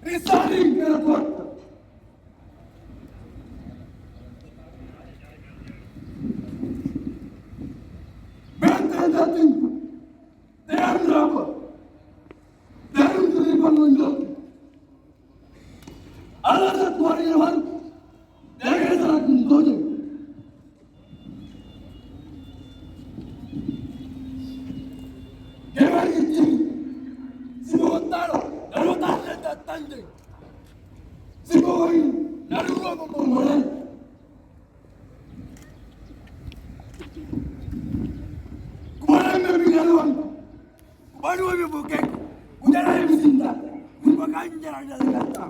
Resigning airport. Better nothing. They are rubber. They are to the window. Another 21. There is a conclusion. Baru ibu kek, udah ada mesin tak, ibu kan jalan jalan kata.